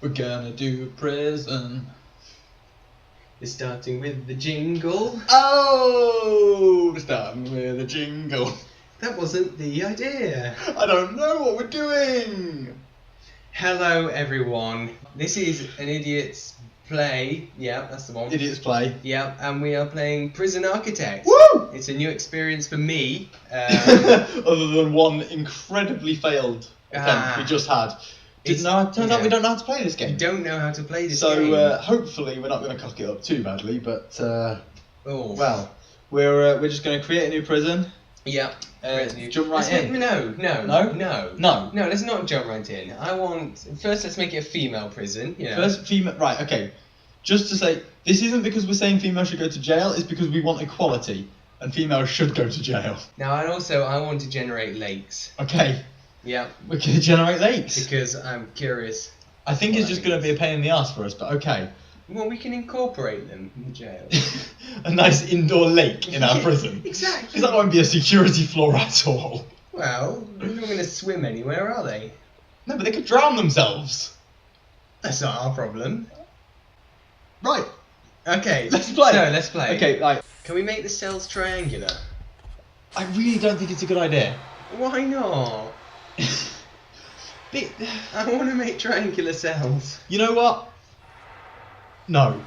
We're gonna do prison. We're starting with the jingle. Oh, we're starting with a jingle. That wasn't the idea. I don't know what we're doing. Hello everyone. This is an idiot's play. Yeah, that's the one. Idiot's play. Yeah, and we are playing Prison Architect. Woo! It's a new experience for me. Other than one incredibly failed attempt we just had. Turns out we don't know how to play this game. You don't know how to play this game. So hopefully we're not going to cock it up too badly, but well, we're just going to create a new prison. Yeah. Jump right in. No. Let's not jump right in. Let's make it a female prison. You know. First female. Right. Okay. Just to say, this isn't because we're saying females should go to jail. It's because we want equality, and females should go to jail. Now, and also, I want to generate lakes. Okay. Yeah. We're going to generate lakes. Because I'm curious. I think it's just going to be a pain in the ass for us, but okay. Well, we can incorporate them in the jail. A nice indoor lake in our prison. Exactly. Because that won't be a security flaw at all. Well, they're not going to swim anywhere, are they? No, but they could drown themselves. That's not our problem. Right. Okay. Let's play. So, let's play. Okay, right. Can we make the cells triangular? I really don't think it's a good idea. Why not? I want to make triangular cells. You know what? No.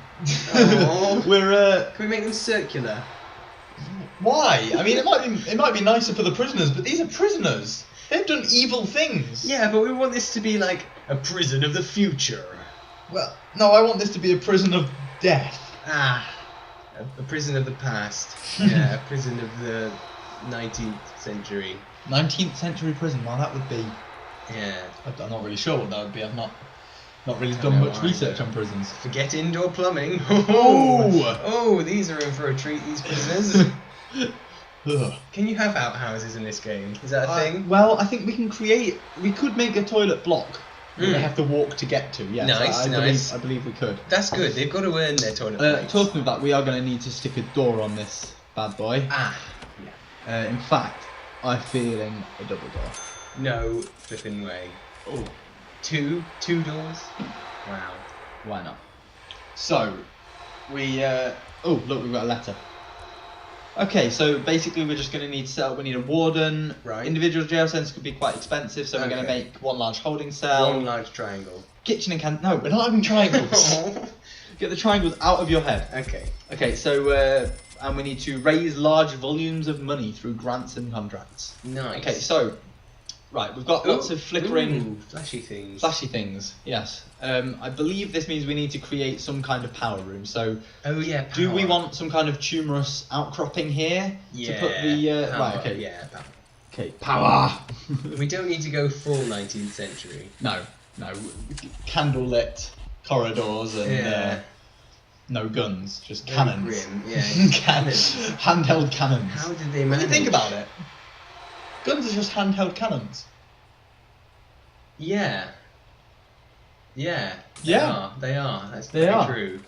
Oh. Can we make them circular? Why? I mean, it might be nicer for the prisoners, but these are prisoners. They've done evil things. Yeah, but we want this to be like a prison of the future. Well, no, I want this to be a prison of death. A prison of the past. Yeah, a prison of the 19th century. 19th century prison. Well, that would be. Yeah. I'm not really sure what that would be. I've not really done much research on prisons. Forget indoor plumbing. Oh, these are in for a treat, these prisoners. Ugh. Can you have outhouses in this game? Is that a thing? Well, I think we could make a toilet block that they have to walk to get to. Yes, Nice. I believe we could. That's good. They've got to earn their toilet breaks. Talking of that, we are going to need to stick a door on this bad boy. In fact, I'm feeling a double door. No flipping way. Oh. Two doors? Wow. Why not? So, oh, look, we've got a letter. Okay, so basically we're just going to need to set up, we need a warden. Right. Individual jail cells could be quite expensive, so we're going to make one large holding cell. One large triangle. Kitchen and can. No, we're not having triangles. Get the triangles out of your head. Okay. Okay, so, and we need to raise large volumes of money through grants and contracts. Nice. Okay, so, right, we've got lots of flickering... flashy things. Flashy things, yes. I believe this means we need to create some kind of power room. So, oh yeah, power. Do we want some kind of tumorous outcropping here to put the power. right? Okay, yeah, power. Okay, power. We don't need to go full 19th century. No, candlelit corridors and no guns, just cannons. Grim. Yeah, cannons. Handheld cannons. How did they manage? When you think about it, guns are just handheld cannons. Yeah. They are. That's very true.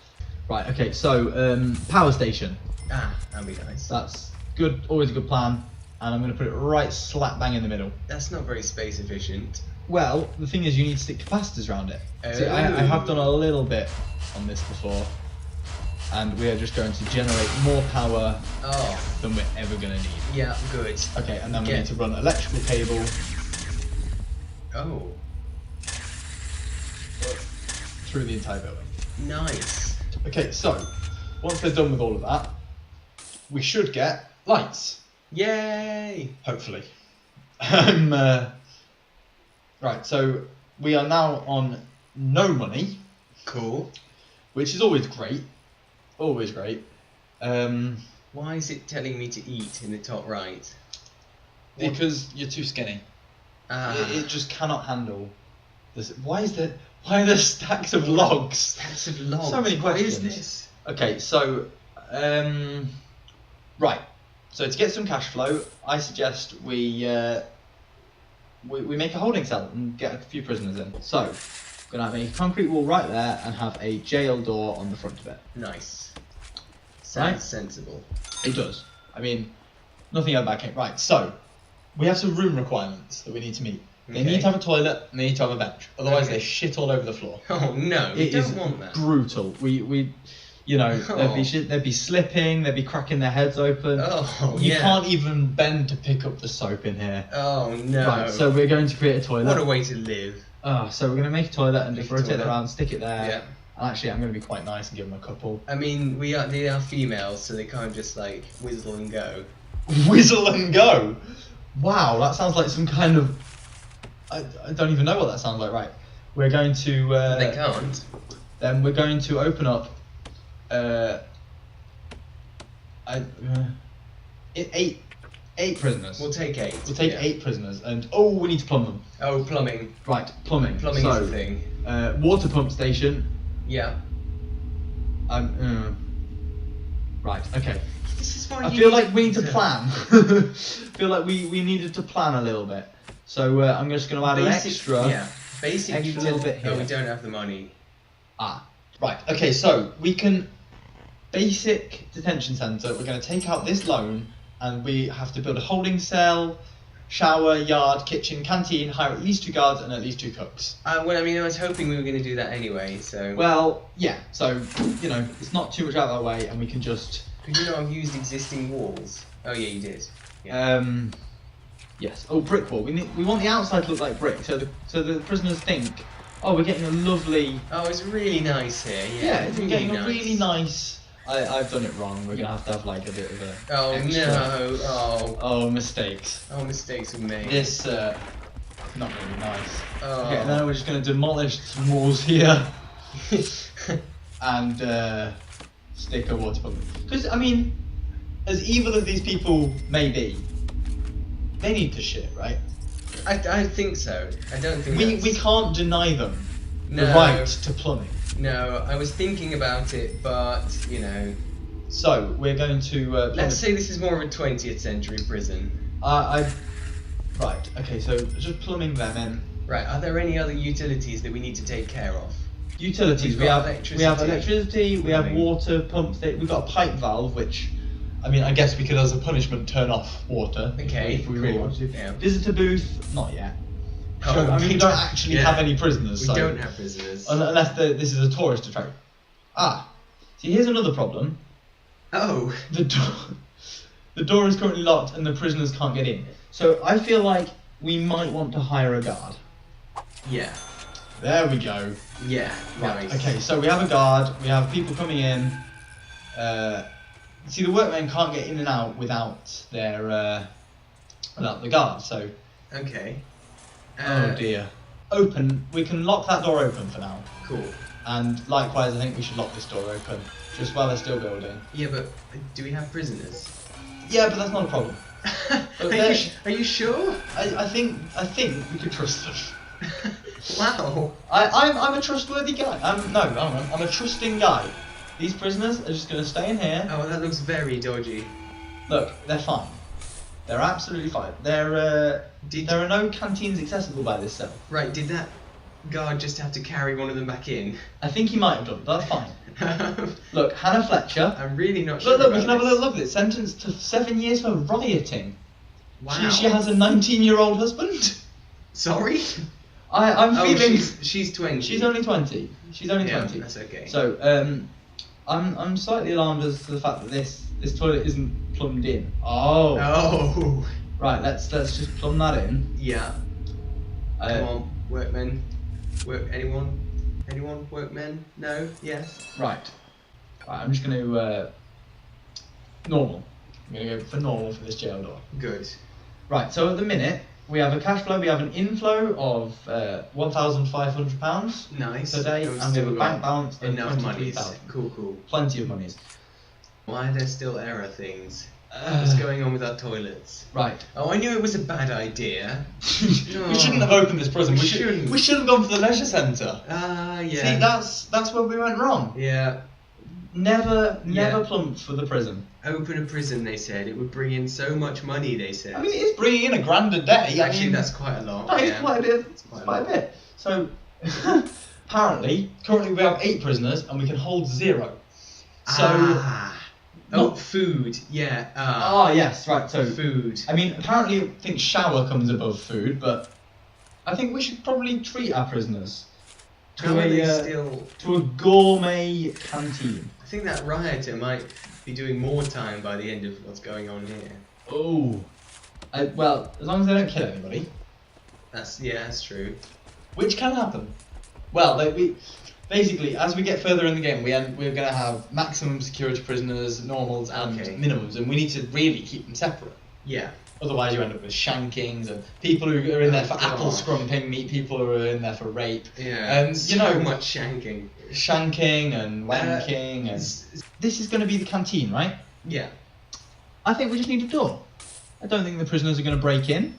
Right, okay, so power station. That'd be nice. That's good, always a good plan. And I'm going to put it right slap bang in the middle. That's not very space efficient. Well, the thing is you need to stick capacitors around it. See, I have done a little bit on this before. And we are just going to generate more power than we're ever going to need. Yeah, good. Okay, and then we need to run electrical cable. Oh. Through the entire building. Nice. Okay, so once they're done with all of that, we should get lights. Yay! Hopefully. Right, so we are now on no money. Cool. Which is always great. Always great. Why is it telling me to eat in the top right? Because you're too skinny. It just cannot handle this. Why are there stacks of logs? Stacks of logs. So many questions. What is this? Okay, so right. So to get some cash flow, I suggest we make a holding cell and get a few prisoners in. So we're gonna make a concrete wall right there and have a jail door on the front of it. Nice. Sounds sensible. It does. I mean, nothing out of that came. Right. So we have some room requirements that we need to meet. They need to have a toilet, and they need to have a bench. Otherwise, they shit all over the floor. Oh no, we don't want that. Brutal. We you know, they'd be slipping, they'd be cracking their heads open. Oh, you can't even bend to pick up the soap in here. Oh no. Right, so we're going to create a toilet. What a way to live. So we're going to make a toilet and just rotate it around, stick it there. Yeah. And actually, I'm going to be quite nice and give them a couple. I mean, they are females, so they can't just like whizzle and go. Whizzle and go? Wow, that sounds like some kind of... I don't even know what that sounds like. Right, we're going to... they can't. Then we're going to open up... eight prisoners. We'll take 8. We'll take 8 prisoners, and we need to plumb them. Oh, plumbing. Right, plumbing. Plumbing is the thing. Water pump station. Yeah. Right. Okay. This is why I feel like we need to plan. Feel like we needed to plan a little bit. So I'm just going to add an extra. Yeah. Basic extra little bit here. Oh, we don't have the money. Right. Okay. So we can basic detention centre. We're going to take out this loan, and we have to build a holding cell, shower, yard, kitchen, canteen, hire at least 2 guards and at least 2 cooks. Well, I mean, I was hoping we were going to do that anyway, so... Well, yeah, so, you know, it's not too much out of our way, and we can just... Could you not have used existing walls? Oh, yeah, you did. Yeah. Yes. Oh, brick wall. We want the outside to look like brick, so the prisoners think, oh, we're getting a lovely... Oh, it's really nice here, yeah. Yeah, it's really getting a really nice... I've done it wrong. We're gonna have to have like a bit of a. Oh extra. No! Oh, mistakes. Oh, mistakes were made. This not really nice. Oh. Okay, now we're just gonna demolish some walls here and stick a water pump. Because I mean, as evil as these people may be, they need to shit, right? I think so. I don't think we can't deny them the No. right to plumbing. No, I was thinking about it, but, you know... So, we're going to... let's say this is more of a 20th century prison. Right, okay, so just plumbing them in. Right, are there any other utilities that we need to take care of? Utilities, we have electricity, we have water pumps, we've got a pipe valve, which... I mean, I guess we could, as a punishment, turn off water. Okay, if we really cool. want to. Yeah. Visitor booth, not yet. Oh, So, I mean, we don't actually have any prisoners. We don't have prisoners. Unless this is a tourist attraction. See, here's another problem. Oh. The door is currently locked and the prisoners can't get in. So I feel like we might want to hire a guard. Yeah. There we go. Yeah, Right, nice. okay, so we have a guard, we have people coming in. See, the workmen can't get in and out without their without the guard, so... Okay. Oh dear. We can lock that door open for now. Cool. And likewise, I think we should lock this door open, just while they're still building. Yeah, but do we have prisoners? Yeah, but that's not a problem. Are you sure? I think we could trust them. Wow. I'm a trustworthy guy. I'm a trusting guy. These prisoners are just going to stay in here. Oh, that looks very dodgy. Look, they're fine. They're absolutely fine. There are no canteens accessible by this cell. Right, did that guard just have to carry one of them back in? I think he might have done. That's fine. Look, Hannah Fletcher. I'm really not sure. Look, we can have a little look at it. Sentenced to 7 years for rioting. Wow. She has a 19-year-old husband. Sorry? I'm feeling. She's 20. She's only 20. She's only 20. That's okay. So I'm slightly alarmed as to the fact that this toilet isn't plumbed in. Oh. Right. Let's just plumb that in. Yeah. Come on, workmen. Anyone? Workmen? No? Yes? Right. I'm just going to normal. I'm going to go for normal for this jail door. Good. Right. So at the minute we have a cash flow. We have an inflow of £1,500 Nice. per day, and we have a bank balance of enough monies. 23,000. Cool. Plenty of monies. Why are there still error things? What's going on with our toilets? Right. Oh, I knew it was a bad idea. We shouldn't have opened this prison. We should have gone for the leisure centre. Yeah. See, that's where we went wrong. Yeah. Never plumbed for the prison. Open a prison, they said. It would bring in so much money, they said. I mean, it is bringing in £1,000 a day. Actually, that's quite a lot. That is quite a bit. It's quite a bit. So, apparently, currently we have 8 prisoners and we can hold 0. So, food. Yeah. yes, right. So food. I mean, apparently, I think shower comes above food, but I think we should probably treat our prisoners How are they still? to a gourmet canteen. I think that rioter might be doing more time by the end of what's going on here. Oh, well, as long as they don't kill anybody, That's true. which can happen. Well, we basically, as we get further in the game, we're going to have maximum security prisoners, normals, and Okay. minimums, and we need to really keep them separate. Yeah. Otherwise, you end up with shankings and people who are in there for Oh, apple God. scrumping, meet people who are in there for rape. Yeah. And so you know, much shanking. shanking and wanking, and this is going to be the canteen, right? Yeah. I think we just need a door. I don't think the prisoners are going to break in.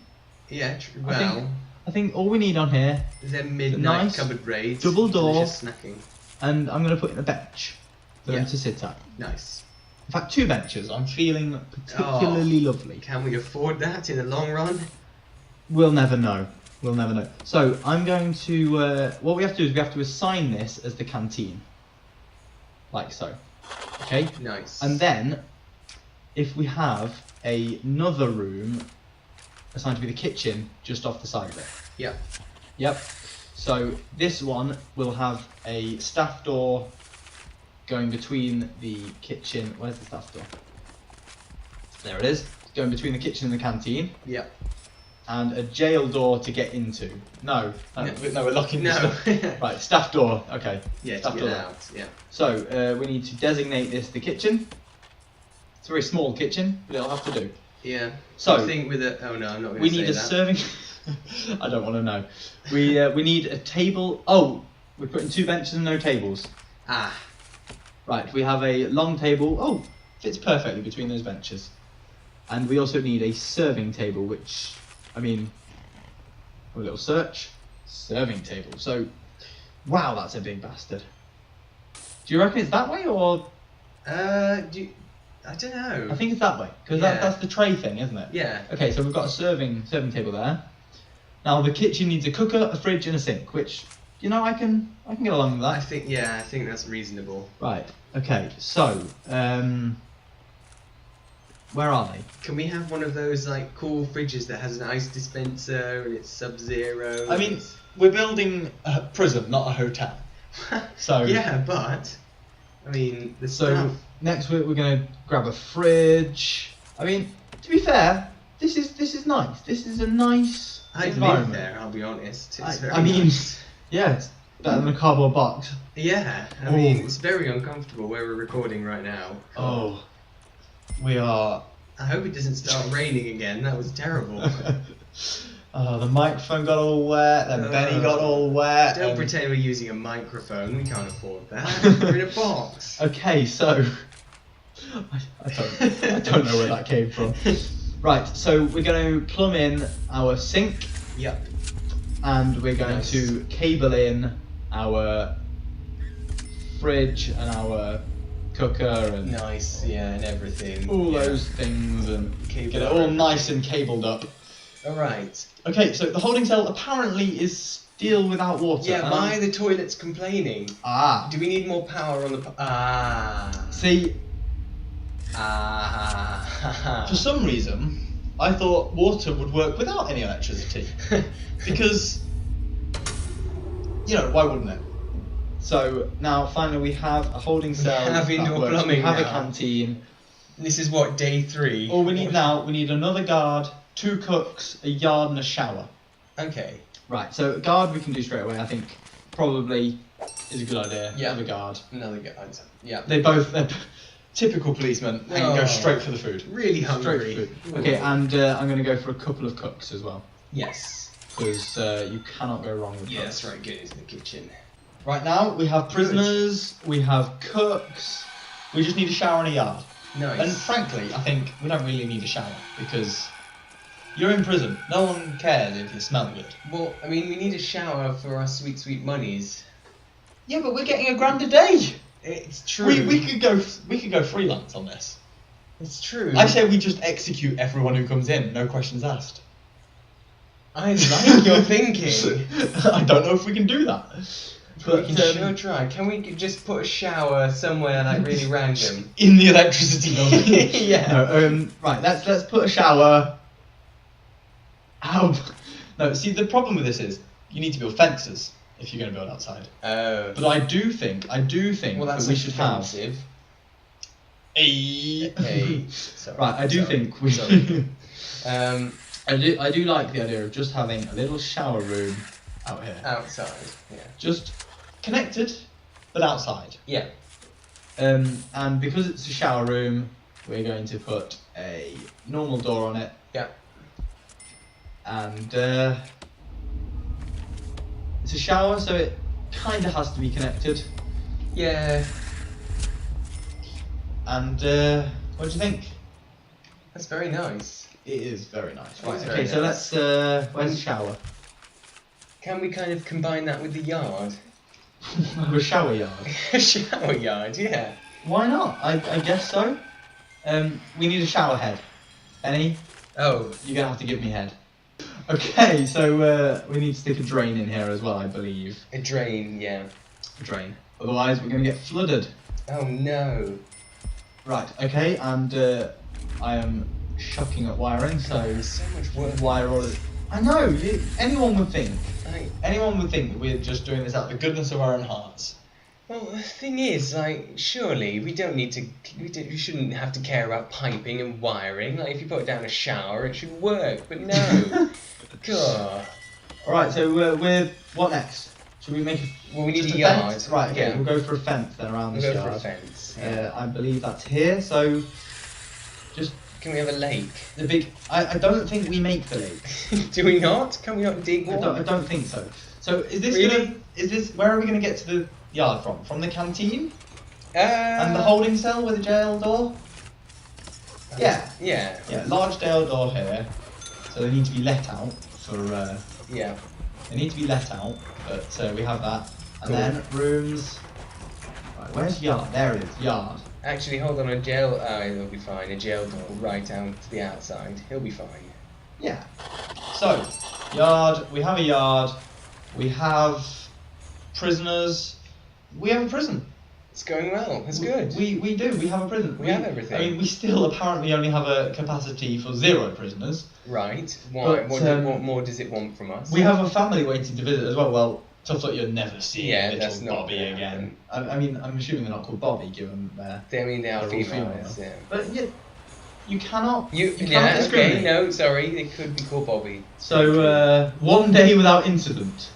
Yeah. I think- I think all we need on here, is there midnight nice cupboard raids? double door. Delicious snacking. and I'm going to put in a bench for them Yeah. to sit at. Nice. In fact, 2 benches. I'm feeling particularly lovely. Can we afford that in the long run? We'll never know. We'll never know. So I'm going to. What we have to do is we have to assign this as the canteen, like so. Okay. Nice. And then, if we have another room assigned to be the kitchen just off the side of it. Yeah. Yep. So this one will have a staff door going between the kitchen. Where's the staff door? There it is. Going between the kitchen and the canteen. Yeah. And a jail door to get into. No, we're locking this No. door. Right, staff door. Okay. Yeah. Staff To door. get out. Yeah. So we need to designate this the kitchen. It's a very small kitchen, but it'll have to do. Yeah. So I think with a. Oh no, I'm not going to we say need a that. serving. I don't want to know. We need a table. Oh, we're putting 2 benches and no tables. Ah. Right, we have a long table. Oh, fits perfectly between those benches. And we also need a serving table, which, I mean, a little search. Serving table. So, wow, that's a big bastard. Do you reckon it's that way or? I don't know. I think it's that way because Yeah. that's the tray thing, isn't it? Yeah. Okay, so we've got a serving table there. Now the kitchen needs a cooker, a fridge, and a sink, which I can get along with I that. think that's reasonable. Right. Okay. So, where are they? Can we have one of those like cool fridges that has an ice dispenser and it's sub-zero? I mean, we're building a prison, not a hotel. So yeah, but I mean the So stuff. next we're gonna grab a fridge. I mean, to be fair, this is nice. This is a nice I'd live environment. there. I'll be honest. It's very I mean, nice. yeah, it's better than a cardboard box. Yeah, I Oh. mean it's very uncomfortable where we're recording right now. Oh, we are. I hope it doesn't start raining again. That was terrible. The microphone got all wet, then Benny got all wet. Don't and- pretend we're using a microphone. We can't afford that. We're in a box. Okay, so I don't know where that came from. Right, so we're going to plumb in our sink, Yep. and we're going Nice. to cable in our fridge and our cooker and Nice. Yeah, and everything. all Yeah. those things, and Cable get it up all everything. nice and cabled up. All right. Okay, so the holding cell apparently is still without water. Yeah. Why are the toilets complaining? Ah, Do we need more power on the? see, Ah. for some reason, I thought water would work without any electricity. Because, why wouldn't it? So now finally we have a holding cell. have that indoor works. plumbing We have a now. canteen. This is what, day 3? All we need now, we need another guard, 2 cooks, a yard, and a shower. Okay. Right. So guard we can do straight away. I think probably is a good idea. Yeah. Have a guard. Another guy. Yeah. They're typical policemen. They can go Oh. straight for the food. Really Straight hungry. for food. Okay, and I'm going to go for a couple of cooks as well. Yes. Because you cannot go wrong with Yeah, cooks. that's right. Get into the kitchen. Right now, we have prisoners, we have cooks, we just need a shower and a yard. Nice. And frankly, I think we don't really need a shower, because you're in prison. No one cares if you smell good. Well, I mean, we need a shower for our sweet, sweet monies. Yeah, but we're getting $1,000 a day! It's true. We could go freelance on this. It's true. I say we just execute everyone who comes in, no questions asked. I like your thinking. I don't know if we can do that. But we can sure try. Can we just put a shower somewhere like really random? In the electricity building. Yeah. No, right, let's put a shower. How? No, see, the problem with this is you need to build fences if you're going to build outside. Oh. But I do think Well, that's that we should have offensive. Sorry. Right, I do Sorry. think we. Sorry. I do like the idea of just having a little shower room out here. Outside. Yeah. Just connected, but outside. Yeah. And because it's a shower room, we're going to put a normal door on it. Yeah. And it's a shower, so it kind of has to be connected. Yeah. And what do you think? That's very nice. It is very nice. It Right. is Okay. very So nice. let's. Where's the shower? Can we kind of combine that with the yard? A shower yard. A shower yard, yeah. Why not? I guess so. We need a shower head. Any? Oh. You're gonna have to give me head. Okay, so we need to stick a drain in here as well, I believe. A drain, yeah. A drain. Otherwise, we're gonna get flooded. Oh no. Right. Okay, and I am shocking at wiring, so There's so much work. wire all. I know. Anyone would think. Like, Anyone would think that we're just doing this out of the goodness of our own hearts. well, the thing is, like, surely we don't need to. We shouldn't have to care about piping and wiring. Like, if you put down a shower, it should work. But no. God. All right. So we're what next? Should we make? Well, we need just a fence? yard. Right. Okay. Yeah. We'll go for a fence then around We'll this go for a yard. fence. I believe that's here. So just Can we have a lake? the big. I don't think we make the lake. Do we not? Can we not dig I one? don't think so. So is this Really? gonna? Is this where are we gonna get to the yard from? From the canteen and the holding cell with the jail door? Yeah. Yeah. Yeah. Large jail door here. So they need to be let out for. Yeah. They need to be let out, but we have that. And Cool. then rooms. Right, where's yard? There it is. Yard. Actually, hold on. A jail. It'll be fine. A jail door right out to the outside. He'll be fine. Yeah. So, yard. We have a yard. We have prisoners. We have a prison. It's going well. It's good. We do. We have a prison. We have everything. I mean, we still apparently only have a capacity for 0 prisoners. Right. Why? But, What more does it want from us? We have a family waiting to visit as well. Well, tough luck, you'll never see Yeah, that's little not Bobby gonna again. I mean, I'm assuming they're not called Bobby, given their. I mean, they are They're all females. Yeah. But yeah, you cannot. You cannot yeah. discriminate. Okay. No. Sorry. They could be called Bobby. So, one day without incident.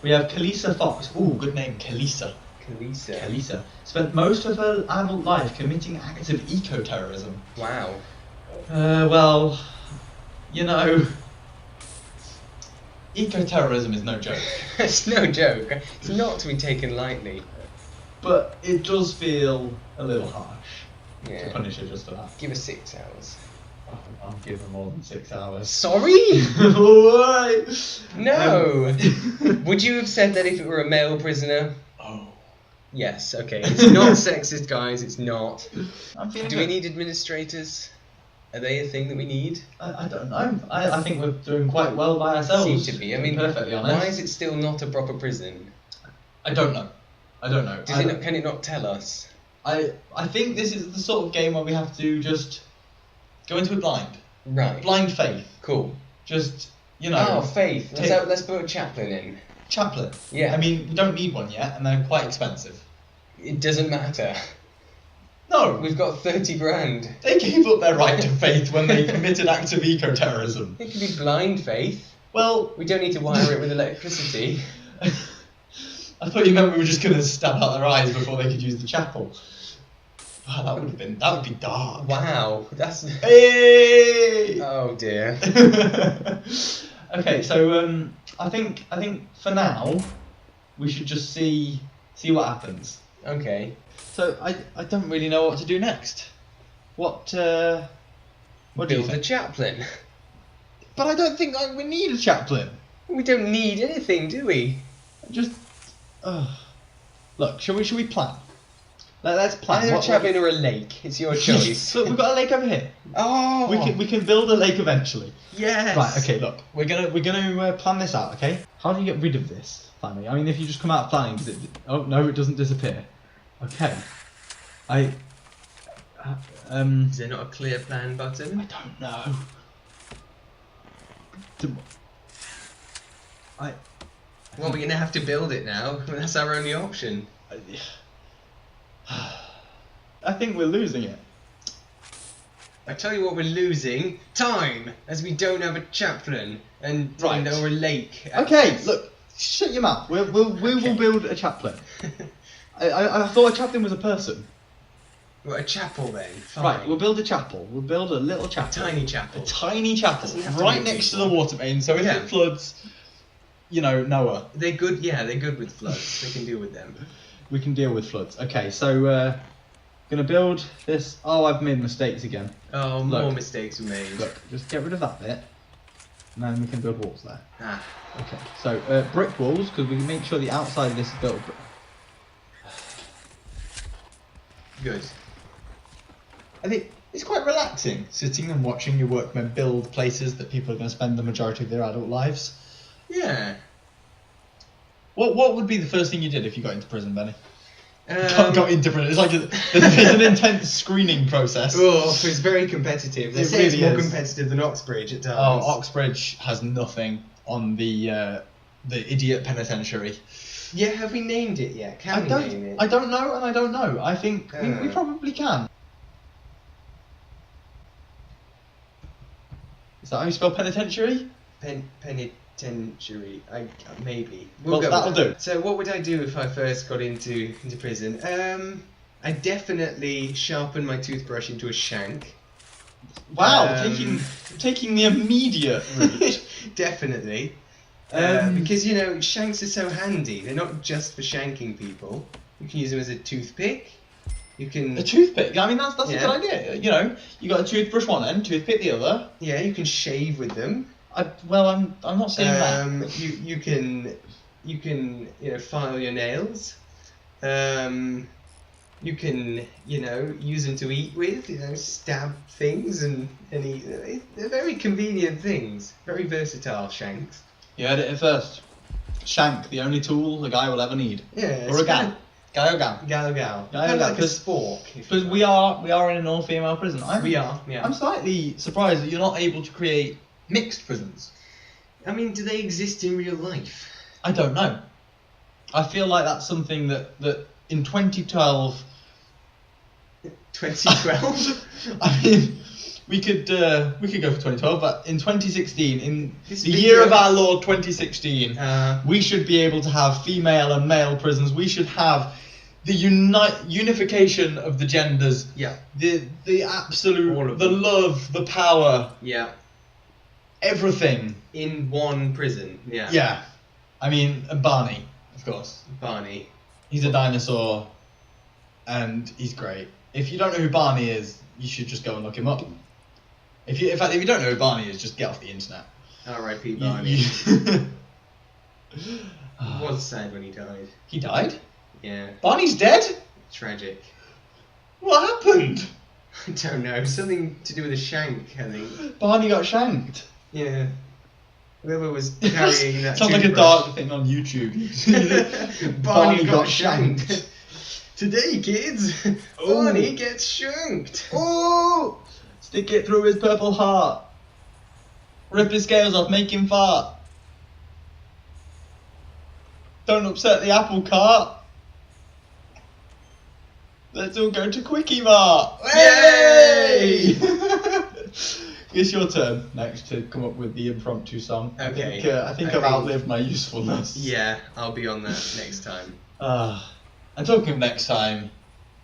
We have Kalisa Fox. Ooh, good name, Kalisa. Kalisa. Kalisa spent most of her adult life committing acts of eco-terrorism. Wow. Well, you know, eco-terrorism is no joke. It's no joke. It's not to be taken lightly. But it does feel a little harsh to Yeah. punish her just for that. Give us 6 hours. I'll give her more than 6 hours. Sorry? Why? No. Would you have said that if it were a male prisoner? Oh. Yes. Okay. It's not sexist, guys. It's not. I'm feeling Do we good. need administrators? Are they a thing that we need? I don't know. I think we're doing quite well by ourselves. Seem to be. I mean, perfectly honest. why is it still not a proper prison? I don't know. I don't know. Does it not, can it not tell us? I think this is the sort of game where we have to just go into it blind. Right. Blind faith. Cool. Just, you know. Oh, faith. Let's put a chaplain in. Chaplain. Yeah. I mean, we don't need one yet, and they're quite expensive. It doesn't matter. No. We've got 30 grand. They gave up their right to faith when they committed acts of eco-terrorism. It could be blind faith. Well, We don't need to wire it with electricity. I thought you meant we were just going to stab out their eyes before they could use the chapel. Wow, that would be dark. Wow. That's. Hey! Oh dear. Okay, so I think for now we should just see what happens. Okay. So I don't really know what to do next. What do you Build a think? chaplain. But I don't think we need a chaplain. We don't need anything, do we? Just look. Shall we plan? Let's plan. Either a chaplain or a lake. It's your choice. Look, we've got a lake over here. Oh. We can build a lake eventually. Yes. Right. Okay. Look, we're gonna plan this out. Okay. How do you get rid of this planning? I mean, if you just come out of planning, does it? Oh no, it doesn't disappear. Okay. Is there not a clear plan I button? don't know. Well, we're gonna have to build it now. That's our only option. I think we're losing it. I tell you what, we're losing time, as we don't have a chaplain and Right. or a lake. Okay, look, shut your mouth. We will build a chaplain. I thought a chaplain was a person. Well, a chapel then. Fine. Right, we'll build a chapel. We'll build a little chapel. Tiny chapel. A tiny chapel, Doesn't have to right be next to big. the water main. So if Yeah. it floods, you know, Noah. They're good. Yeah, they're good with floods. They can deal with them. We can deal with floods. Okay, so gonna build this. Oh, I've made mistakes again. Oh, Look. more mistakes were made. Look, just get rid of that bit, and then we can build walls there. Ah, Okay, so brick walls, because we can make sure the outside of this is built. good. I think it's quite relaxing sitting and watching your workmen build places that people are going to spend the majority of their adult lives. Yeah. What would be the first thing you did if you got into prison, Benny? Got into prison. It's like there's an intense screening process. Oh, it's very competitive. They It say it's really more is. competitive than Oxbridge at times. Oh, Oxbridge has nothing on the idiot penitentiary. Yeah, have we named it yet? Can we name it? I don't know, and I don't know. I think we Uh. probably can. Is that how you spell penitentiary? Penitentiary. Maybe. Well, go that'll with that. do. So, what would I do if I first got into prison? I definitely sharpen my toothbrush into a shank. Wow, Um, taking the immediate route. Definitely. Um, Because, you know, shanks are so handy. They're not just for shanking people. You can use them as a toothpick. You can... A toothpick. I mean, that's Yeah. a good idea. You know, you got a toothbrush one end, toothpick the other. Yeah, you can shave with them. I'm not saying that. You can file your nails. You can use them to eat with. Stab things and eat. They're very convenient things. Very versatile shanks. You heard it here first. Shank, the only tool a guy will ever need. Yeah. Or a gal. Guy or gal. Gal. Gal, Kind of like a because- spork. Because we are in an all-female prison. We are. Yeah. I'm slightly surprised that you're not able to create mixed prisons. I mean, do they exist in real life? I don't know. I feel like that's something that in 2012. 2012. I mean, we could go for 2012, but in 2016, in This the video- year of our Lord 2016, Uh, we should be able to have female and male prisons. We should have the unification of the genders. yeah. The absolute, All of the them. love, the power, Yeah. everything. In one prison. Yeah. Yeah. I mean, and Barney, of course. Barney. He's a dinosaur, and he's great. If you don't know who Barney is, you should just go and look him up. In fact, if you don't know who Barney is, just get off the internet. R.I.P. You- Barney. you- It was sad when he died. He died? Yeah. Barney's dead? Tragic. What happened? I don't know. Something to do with a shank, I think. Barney got shanked. Yeah. Whoever was carrying that. Sounds like a toothbrush. dark thing on YouTube. Barney got shanked. Today, kids, Oh. Barney gets shanked. Oh! Stick it through his purple heart. Rip his scales off, make him fart. Don't upset the apple cart. Let's all go to Quickie Mart. Yay! It's your turn next to come up with the impromptu song. Okay. I think I've outlived my usefulness. Yeah, I'll be on that next time. And talking of next time,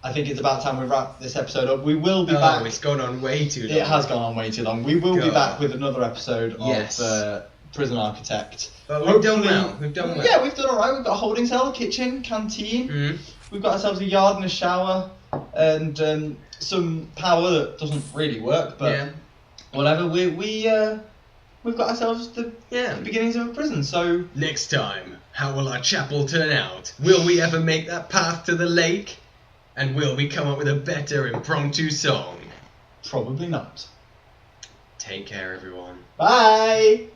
I think it's about time we wrap this episode up. We will be Oh, back. it's gone on way too long. It has gone on way too long. We will be God. back with another episode Yes. of Prison Architect. But we've done Hopefully- well. We've done well. Yeah, we've done alright. We've got a holding cell, kitchen, canteen. Mm. We've got ourselves a yard and a shower, and some power that doesn't really work, but Yeah. whatever. We've got ourselves the Yeah. beginnings of a prison. So Next time, how will our chapel turn out? Will we ever make that path to the lake? And will we come up with a better impromptu song? probably not. Take care, everyone. Bye.